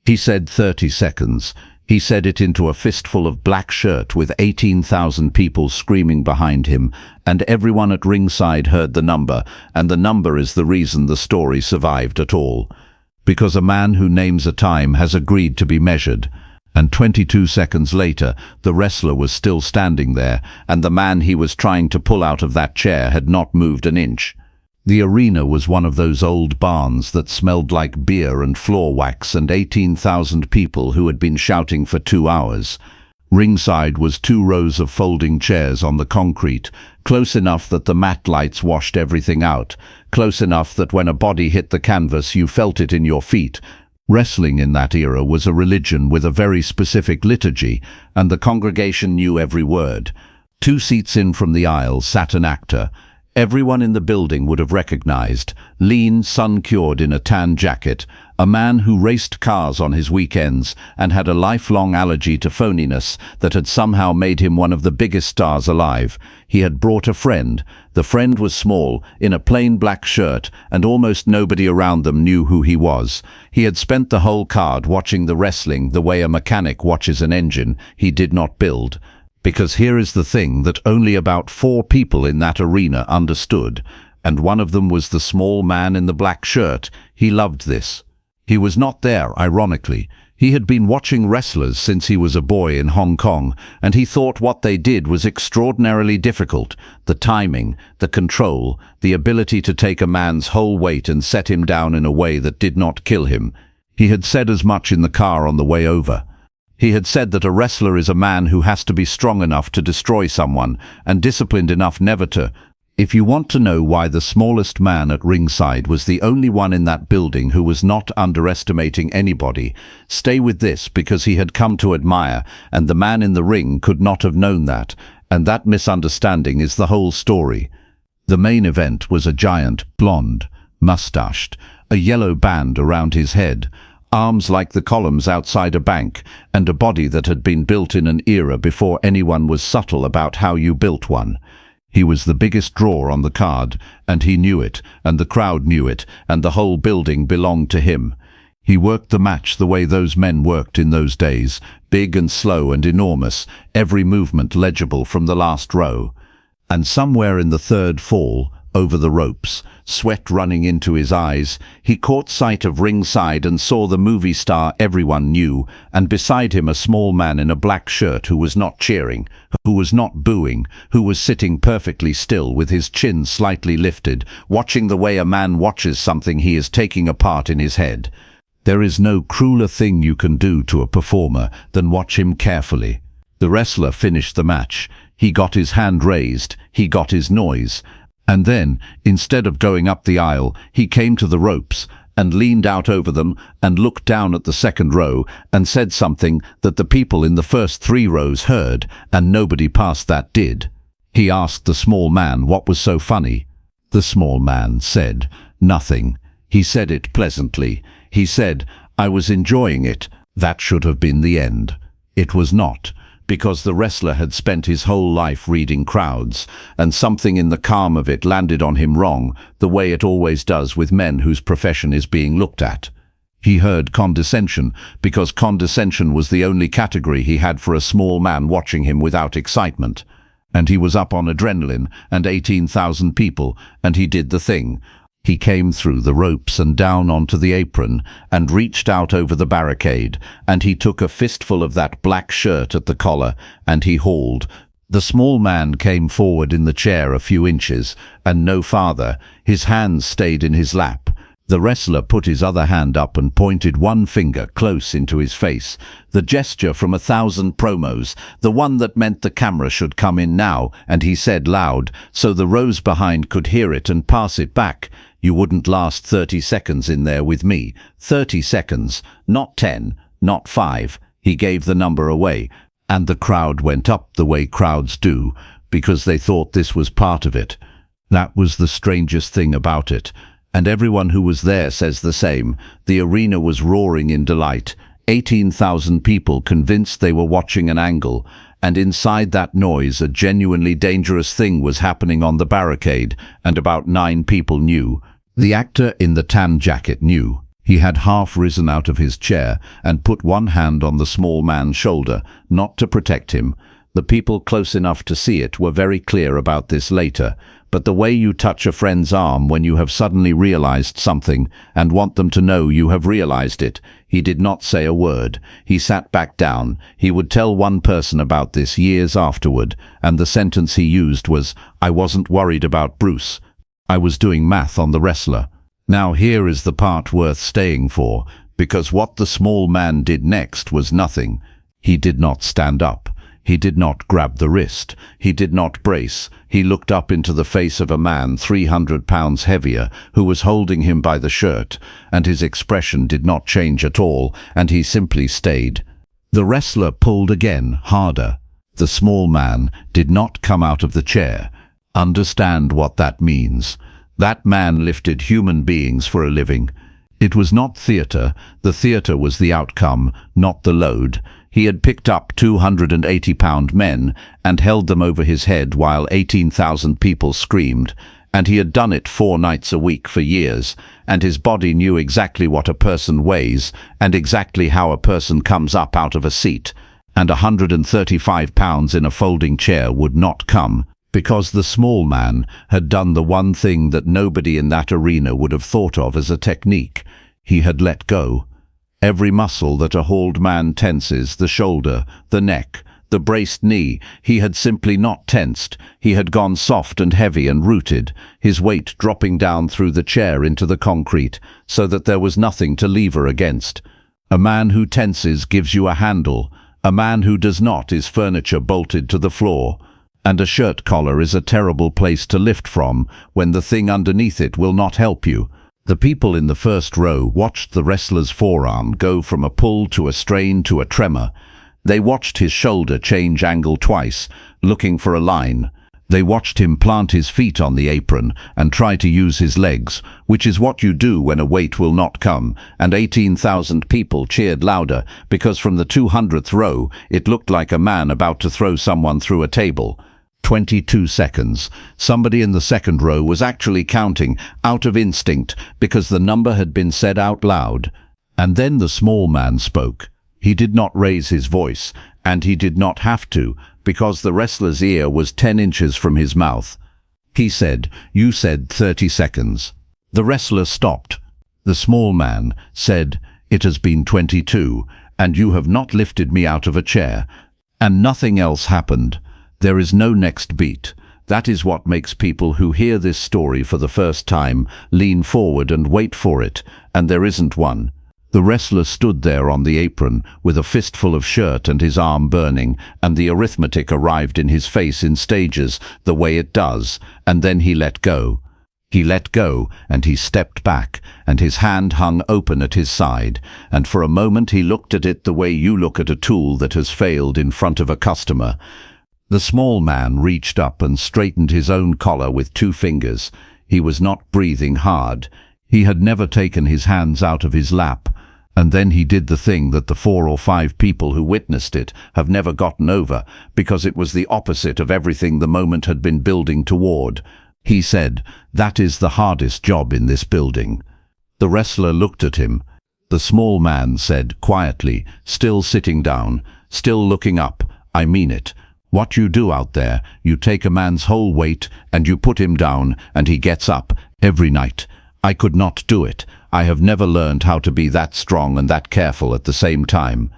He said 30 seconds. He said it into a fistful of black shirt with 18,000 people screaming behind him, and everyone at Ringside heard the number, and the number is the reason the story survived at all. Because a man who names a time has agreed to be measured. And 22 seconds later, the wrestler was still standing there, and the man he was trying to pull out of that chair had not moved an inch. The arena was one of those old barns that smelled like beer and floor wax, and 18,000 people who had been shouting for 2 hours. Ringside was 2 rows of folding chairs on the concrete, close enough that the mat lights washed everything out, close enough that when a body hit the canvas you felt it in your feet. Wrestling in that era was a religion with a very specific liturgy, and the congregation knew every word. 2 seats in from the aisle sat an actor. Everyone in the building would have recognized, lean, sun-cured in a tan jacket, a man who raced cars on his weekends and had a lifelong allergy to phoniness that had somehow made him one of the biggest stars alive. He had brought a friend. The friend was small, in a plain black shirt, and almost nobody around them knew who he was. He had spent the whole card watching the wrestling the way a mechanic watches an engine he did not build. Because here is the thing that only about 4 people in that arena understood, and one of them was the small man in the black shirt. He loved this. He was not there, ironically. He had been watching wrestlers since he was a boy in Hong Kong, and he thought what they did was extraordinarily difficult. The timing, the control, the ability to take a man's whole weight and set him down in a way that did not kill him. He had said as much in the car on the way over. He had said that a wrestler is a man who has to be strong enough to destroy someone and disciplined enough never to. If you want to know why the smallest man at Ringside was the only one in that building who was not underestimating anybody, stay with this, because he had come to admire, and the man in the ring could not have known that, and that misunderstanding is the whole story. The main event was a giant, blonde, mustached, a yellow band around his head, arms like the columns outside a bank, and a body that had been built in an era before anyone was subtle about how you built one. He was the biggest draw on the card, and he knew it, and the crowd knew it, and the whole building belonged to him. He worked the match the way those men worked in those days, big and slow and enormous, every movement legible from the last row. And somewhere in the third fall, over the ropes, sweat running into his eyes, he caught sight of Ringside and saw the movie star everyone knew, and beside him a small man in a black shirt who was not cheering, who was not booing, who was sitting perfectly still with his chin slightly lifted, watching the way a man watches something he is taking apart in his head. There is no crueler thing you can do to a performer than watch him carefully. The wrestler finished the match. He got his hand raised, he got his noise, and then, instead of going up the aisle, he came to the ropes and leaned out over them and looked down at the second row and said something that the people in the first 3 rows heard, and nobody past that did. He asked the small man what was so funny. The small man said, "Nothing." He said it pleasantly. He said, "I was enjoying it." That should have been the end. It was not. Because the wrestler had spent his whole life reading crowds, and something in the calm of it landed on him wrong, the way it always does with men whose profession is being looked at. He heard condescension, because condescension was the only category he had for a small man watching him without excitement. And he was up on adrenaline, and 18,000 people, and he did the thing. He came through the ropes and down onto the apron and reached out over the barricade, and he took a fistful of that black shirt at the collar, and he hauled. The small man came forward in the chair a few inches, and no farther. His hands stayed in his lap. The wrestler put his other hand up and pointed one finger close into his face. The gesture from 1,000 promos, the one that meant the camera should come in now, and he said loud, so the rows behind could hear it and pass it back, "You wouldn't last 30 seconds in there with me. 30 seconds, not 10, not 5. He gave the number away, and the crowd went up the way crowds do, because they thought this was part of it. That was the strangest thing about it. And everyone who was there says the same. The arena was roaring in delight. 18,000 people convinced they were watching an angle, and inside that noise a genuinely dangerous thing was happening on the barricade, and about 9 people knew. The actor in the tan jacket knew. He had half risen out of his chair and put one hand on the small man's shoulder, not to protect him. The people close enough to see it were very clear about this later, but the way you touch a friend's arm when you have suddenly realized something and want them to know you have realized it. He did not say a word. He sat back down. He would tell one person about this years afterward, and the sentence he used was, "I wasn't worried about Bruce. I was doing math on the wrestler." Now here is the part worth staying for, because what the small man did next was nothing. He did not stand up. He did not grab the wrist. He did not brace. He looked up into the face of a man 300 pounds heavier who was holding him by the shirt, and his expression did not change at all, and he simply stayed. The wrestler pulled again, harder. The small man did not come out of the chair. Understand what that means. That man lifted human beings for a living. It was not theatre. The theatre was the outcome, not the load. He had picked up 280-pound men and held them over his head while 18,000 people screamed, and he had done it 4 nights a week for years, and his body knew exactly what a person weighs and exactly how a person comes up out of a seat, and 135 pounds in a folding chair would not come, because the small man had done the one thing that nobody in that arena would have thought of as a technique. He had let go. Every muscle that a hauled man tenses, the shoulder, the neck, the braced knee, he had simply not tensed. He had gone soft and heavy and rooted, his weight dropping down through the chair into the concrete, so that there was nothing to lever against. A man who tenses gives you a handle. A man who does not is furniture bolted to the floor. And a shirt collar is a terrible place to lift from when the thing underneath it will not help you. The people in the first row watched the wrestler's forearm go from a pull to a strain to a tremor. They watched his shoulder change angle twice, looking for a line. They watched him plant his feet on the apron and try to use his legs, which is what you do when a weight will not come, and 18,000 people cheered louder because from the 200th row it looked like a man about to throw someone through a table. 22 seconds. Somebody in the second row was actually counting out of instinct because the number had been said out loud. And then the small man spoke. He did not raise his voice, and he did not have to, because the wrestler's ear was 10 inches from his mouth. He said, "You said 30 seconds. The wrestler stopped. The small man said, "It has been 22, and you have not lifted me out of a chair." And nothing else happened. There is no next beat. That is what makes people who hear this story for the first time lean forward and wait for it, and there isn't one. The wrestler stood there on the apron with a fistful of shirt and his arm burning, and the arithmetic arrived in his face in stages, the way it does, and then he let go. He let go, and he stepped back, and his hand hung open at his side, and for a moment he looked at it the way you look at a tool that has failed in front of a customer. The small man reached up and straightened his own collar with 2 fingers. He was not breathing hard. He had never taken his hands out of his lap. And then he did the thing that the 4 or 5 people who witnessed it have never gotten over, because it was the opposite of everything the moment had been building toward. He said, "That is the hardest job in this building." The wrestler looked at him. The small man said quietly, still sitting down, still looking up, "I mean it. What you do out there, you take a man's whole weight and you put him down and he gets up every night. I could not do it. I have never learned how to be that strong and that careful at the same time."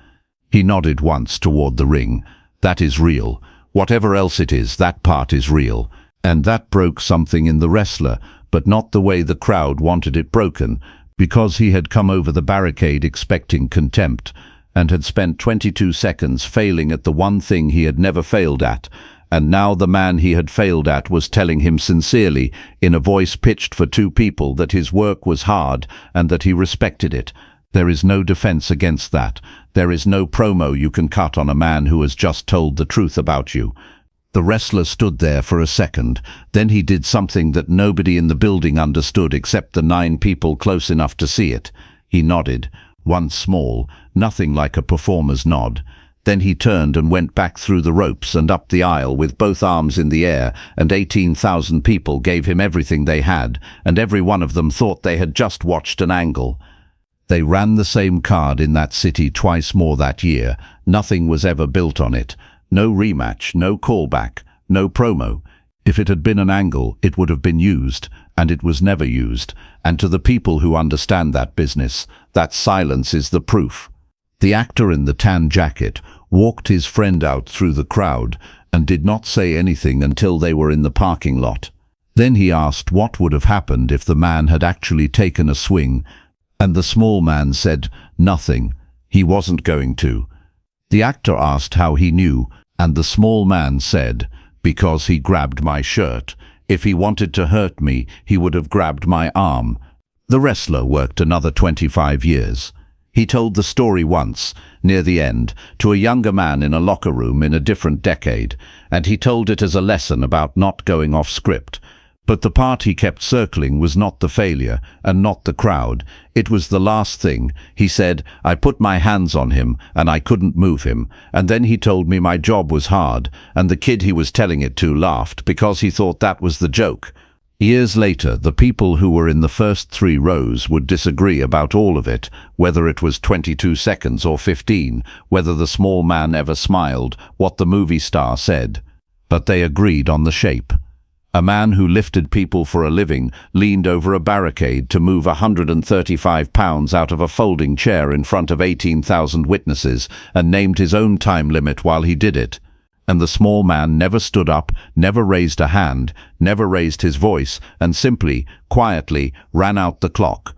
He nodded once toward the ring. "That is real. Whatever else it is, that part is real." And that broke something in the wrestler, but not the way the crowd wanted it broken, because he had come over the barricade expecting contempt, and had spent 22 seconds failing at the one thing he had never failed at, and now the man he had failed at was telling him sincerely, in a voice pitched for 2 people, that his work was hard and that he respected it. There is no defense against that. There is no promo you can cut on a man who has just told the truth about you. The wrestler stood there for a second. Then he did something that nobody in the building understood except the 9 people close enough to see it. He nodded, once small, nothing like a performer's nod. Then he turned and went back through the ropes and up the aisle with both arms in the air, and 18,000 people gave him everything they had, and every one of them thought they had just watched an angle. They ran the same card in that city twice more that year. Nothing was ever built on it. No rematch, no callback, no promo. If it had been an angle, it would have been used, and it was never used. And to the people who understand that business, that silence is the proof. The actor in the tan jacket walked his friend out through the crowd and did not say anything until they were in the parking lot. Then he asked what would have happened if the man had actually taken a swing, and the small man said, nothing. He wasn't going to. The actor asked how he knew, and the small man said, because he grabbed my shirt. If he wanted to hurt me, he would have grabbed my arm. The wrestler worked another 25 years. He told the story once, near the end, to a younger man in a locker room in a different decade, and he told it as a lesson about not going off script. But the part he kept circling was not the failure, and not the crowd. It was the last thing. He said, I put my hands on him, and I couldn't move him. And then he told me my job was hard, and the kid he was telling it to laughed, because he thought that was the joke. Years later, the people who were in the first 3 rows would disagree about all of it, whether it was 22 seconds or 15, whether the small man ever smiled, what the movie star said. But they agreed on the shape. A man who lifted people for a living leaned over a barricade to move 135 pounds out of a folding chair in front of 18,000 witnesses and named his own time limit while he did it. And the small man never stood up, never raised a hand, never raised his voice, and simply, quietly, ran out the clock.